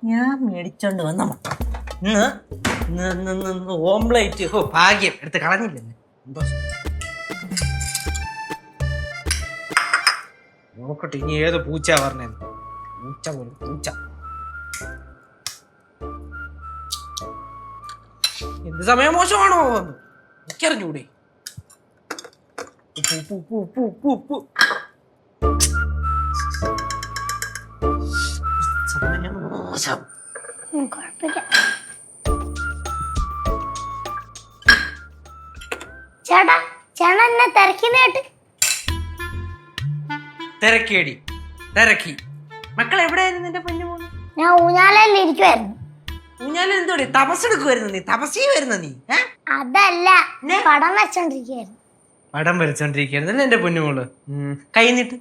ഞാൻ മേടിച്ചോണ്ട് വന്ന മുട്ട ഓംപ്ലേറ്റ്. ഓ ഭാഗ്യം, എടുത്ത് കളഞ്ഞില്ലെന്ന്. നോക്കട്ടെ ഇനി ഏത് പൂച്ച പറഞ്ഞത്. പൂച്ച പോലും പൂച്ച. എന്ത് സമയം മോശമാണോ എനിക്കറിഞ്ഞൂടെ. മോശം. ചേട്ടാ ചേട്ടാ എന്നെ തിരക്കിനായിട്ട്. തിരക്കേടി തിരക്കി. മക്കൾ എവിടെയായിരുന്നു എന്റെ പൊന്നുമോള്? ഞാൻ ഊഞ്ഞാലയിൽ ഇരിക്കുവായിരുന്നു. ഊഞ്ഞാലിൽ എന്തോടി തപസ്സെടുക്കുവായിരുന്നു നീ? തപസ്സീ വരുന്ന നീ? അതല്ല, പടം വെച്ചോണ്ടിരിക്കുകയായിരുന്നു. പടം വരച്ചോണ്ടിരിക്കുകയായിരുന്നു എന്റെ പൊന്നുമോള്. കൈ നീട്ട്.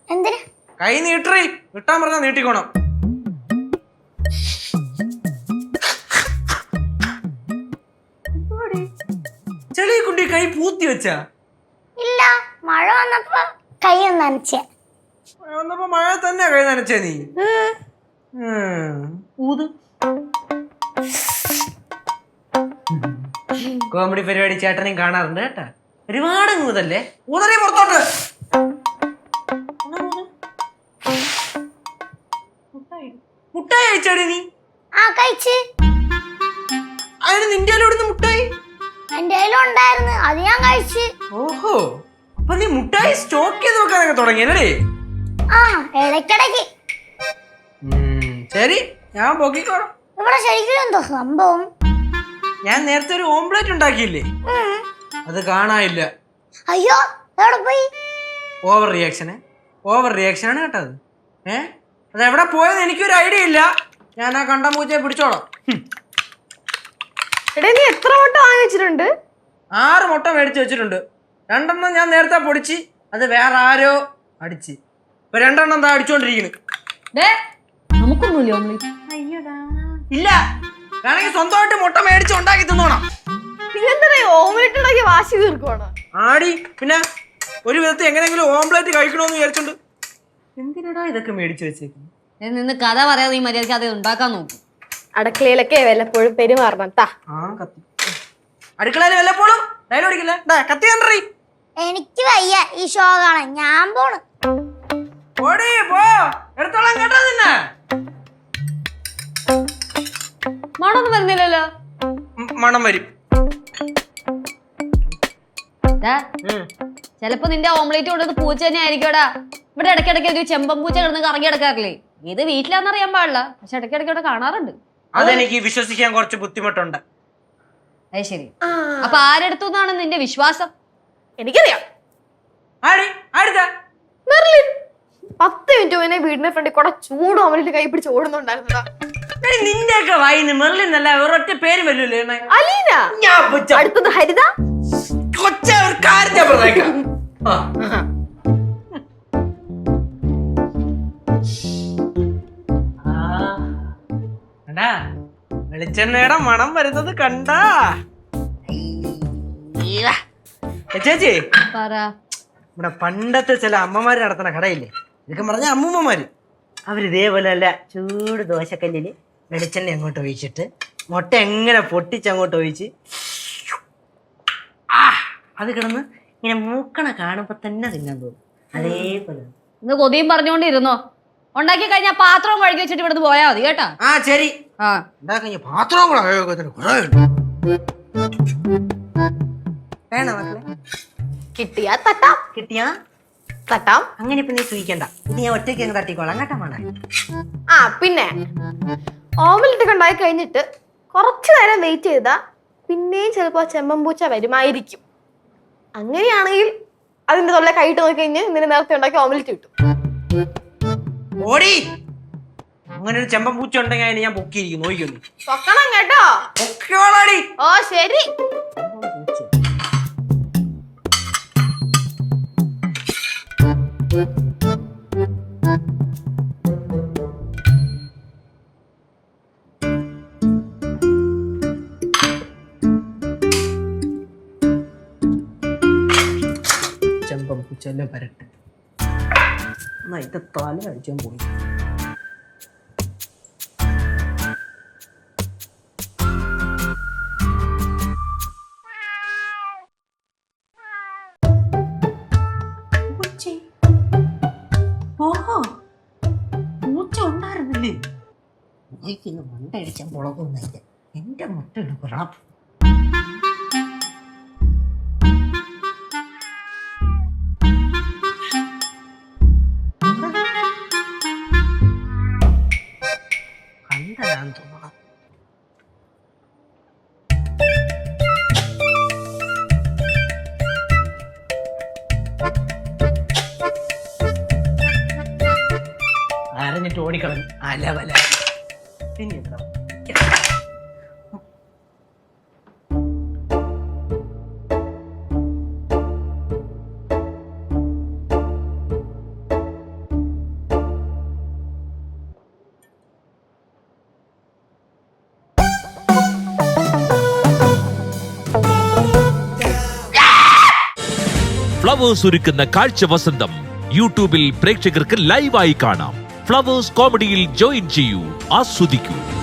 എന്തിനാ കൈ നീട്ടേ? നീട്ടാൻ പറഞ്ഞാ നീട്ടിക്കോണം. ചെളിയെ കുണ്ടി കൈ പൂത്തി വെച്ചാ? ഇല്ല, മഴ വന്നപ്പോ കൈ നനച്ച. മഴ വന്നപ്പോ മഴ തന്നെ കൈ നനച്ചേ നീ? ഊത്. കോമഡി പരിപാടി ചേട്ടനെയും കാണാറുണ്ട് കേട്ടാ. ഒരുപാട് ഊതല്ലേ. ഊതറേ പുറത്തോട്ട്. മുട്ടായി കഴിച്ചാടി നീ? ആ കഴിച്ച്. അതിന് നിന്റെ എവിടുന്ന് മുട്ടായി? എന്റെ കയ്യിലുണ്ടായിരുന്നു, അത് ഞാൻ കഴിച്ച്. ഓഹോ, അപ്പൊ നീ മുട്ടായി സ്റ്റോക്ക് ചെയ്ത് വെക്കാനൊക്കെ തുടങ്ങിയല്ലേ? ആ, ഇടയ്ക്കിടയ്ക്ക്. ശരി, ഞാൻ പൊക്കിക്കോളാം. ഇവിടെ ശരിക്കും എന്തോ സംഭവം? ഞാൻ നേരത്തെ ഒരു ഓംപ്ലേറ്റ് ഉണ്ടാക്കിയില്ലേ, അത് കാണാനില്ല. അയ്യോ, എവിടെ പോയി? ഓവർ റിയാക്ഷനാണ് കേട്ടത്. അത് എവിടെ പോയെന്ന് എനിക്കൊരു ഐഡിയ ഇല്ല. ഞാൻ ആ കണ്ട പൂച്ചയെ പിടിച്ചോളാം. എടേ, നീ എത്ര മുട്ട വാങ്ങിച്ചിട്ടുണ്ട്? 6 മുട്ട മേടിച്ച് വെച്ചിട്ടുണ്ട്. 2 ഞാൻ നേരത്തെ പൊടിച്ച്, അത് വേറെ ആരോ അടിച്ച്. ഇപ്പൊ 2 എന്താ അടിച്ചോണ്ടിരിക്കുന്നു. ഇല്ല, വേണമെങ്കിൽ സ്വന്തമായിട്ട് മുട്ട മേടിച്ച് ഉണ്ടാക്കി തിന്നോണം. ഓംലെറ്റ് ഉണ്ടാക്കി വാശി തീർക്കുവാണ് ആടി. പിന്നെ ഒരു വിധത്തിൽ എങ്ങനെയെങ്കിലും ഓംപ്ലേറ്റ് കഴിക്കണമെന്ന് വിചാരിച്ചോണ്ട്. എന്തിനാടാ ഇതൊക്കെ മേടിച്ചു വെച്ചേക്കുന്നു? നിന്ന് കഥ പറയാതെ നീ മര്യാദക്ക് അത് ഉണ്ടാക്കാൻ നോക്കും. അടുക്കളയിലൊക്കെ വല്ലപ്പോഴും പെരുമാറണം. അടുക്കളയിൽ വല്ലപ്പോഴും ഡയലോടിക്കില്ല. കത്തി കണ്ടറി. എനിക്ക് വയ്യ ഈ ഷോ കാണാൻ, ഞാൻ പോണ്. ഓടി പോ, എടുത്തോളാം കേട്ടോ നിന്നെ. മണമൊന്നും വരുന്നില്ലല്ലോ. മണം വരും. ചെലപ്പോ നിന്റെ ഓംലേറ്റ് കൊണ്ടത് പൂച്ച തന്നെ ആയിരിക്കോടാ. ഇവിടെ ഇടയ്ക്കിടയ്ക്ക് ഒരു ചെമ്പൻ പൂച്ച കിടന്ന് കറങ്ങി കിടക്കാറില്ലേ? ഇത് വീട്ടിലാന്നറിയാൻ പാടില്ല, പക്ഷെ ഇടയ്ക്കിടയ്ക്ക് ഇവിടെ കാണാറുണ്ട്. അതെനിക്ക് വിശ്വസിക്കാൻ കുറച്ച് ബുദ്ധിമുട്ടുണ്ട്. അത് ശരി. അപ്പൊ ആരെടുത്തു എന്നാണ് നിന്റെ വിശ്വാസം? എനിക്കറിയാം. മെർലിൻ 10 മിനിറ്റ് മുന്നേ വീടിന്റെ ഫ്രണ്ടിൽ കൂടെ ചൂട് ഓമലിട്ട് കൈ പിടിച്ച് ഓടുന്നുണ്ടായിരുന്നടാ. നിന്റെയൊക്കെ വായിന്ന് മെർലിൻ എന്നല്ല ഒരൊറ്റ പേര് വല്ലൂല്ലേ? അലീന. അടുത്തത് ഹരിത. വെളിച്ചെണ്ണയുടെ മണം വരുന്നത് കണ്ടാ? ചേച്ചി, ഇവിടെ പണ്ടത്തെ ചില അമ്മമാര് നടത്തുന്ന കടയില്ലേ, ഇതൊക്കെ പറഞ്ഞ അമ്മൂമ്മമാര്, അവരിതേപോലെ അല്ല ചൂട് ദോശക്കല്ലില് വെളിച്ചെണ്ണ അങ്ങോട്ട് ഒഴിച്ചിട്ട് മുട്ട എങ്ങനെ പൊട്ടിച്ചങ്ങോട്ട് ഒഴിച്ച് അത് കിടന്ന് ഇങ്ങനെ മൂക്കണ കാണുമ്പോ തന്നെ തിന്നാൻ തോന്നും. അതേപോലെ ഇന്ന് കൊതിയും പറഞ്ഞോണ്ടിരുന്നോ. ഉണ്ടാക്കി കഴിഞ്ഞാൽ പാത്രവും കഴുകി വെച്ചിട്ട് ഇവിടുന്ന് പോയാ മതി കേട്ടാ. ശരി. ഉണ്ടാക്കി പാത്രവും കൂടെ വേണം മക്കളെ. കിട്ടിയാ തട്ടാം. കിട്ടിയാ തട്ടാം. അങ്ങനെ ഇപ്പൊ നീ സൂയിക്കണ്ട, ഇത് ഞാൻ ഒറ്റയ്ക്ക് അങ്ങ് തട്ടിക്കോളാം കേട്ടാ മോളെ. പിന്നെ ഓമലെറ്റ് ഒക്കെ ഉണ്ടായി കഴിഞ്ഞിട്ട് കുറച്ചു നേരം വെയിറ്റ് ചെയ്താ പിന്നെയും ചിലപ്പോ ചെമ്പമ്പൂച്ച വരുമായിരിക്കും. അങ്ങനെയാണെങ്കിൽ അതിന്റെ തൊള്ള കൈയിട്ട് നോക്കി കഴിഞ്ഞാൽ ഇന്നലെ നേരത്തെ ഉണ്ടാക്കി ഓമലെറ്റ് കിട്ടും. ഓടി. അങ്ങനെ ഒരു ചെമ്പൻ പൂച്ച ഉണ്ടെങ്കിൽ ഞാൻ പൊക്കിയിരിക്കും, നോക്കിയൊന്നു പൊക്കണം കേട്ടോ. പൊക്കോളാടി. ഓ ശരി. ചെമ്പൻ പൂച്ചെല്ലാം വരട്ടെ. എന്നാ ഇത് തല അടിച്ചാൻ പോയി. എനിക്കിന്ന് മണ്ടടിച്ചാൽ മുളകൊന്നുമില്ല. എന്റെ മുട്ട എടുക്കണം. കണ്ടതാന്ന് തോന്നണം. അരഞ്ഞിട്ട് ഓടിക്കളഞ്ഞു. അലവല പിന്നെ എത്ര ഫ്ലവേഴ്സ് ഒരുക്കുന്ന കാഴ്ച വസന്തം യൂട്യൂബിൽ പ്രേക്ഷകർക്ക് ലൈവായി കാണാം. ഫ്ലവേഴ്സ് കോമഡിയിൽ ജോയിൻ ചെയ്യൂ, ആസ്വദിക്കൂ.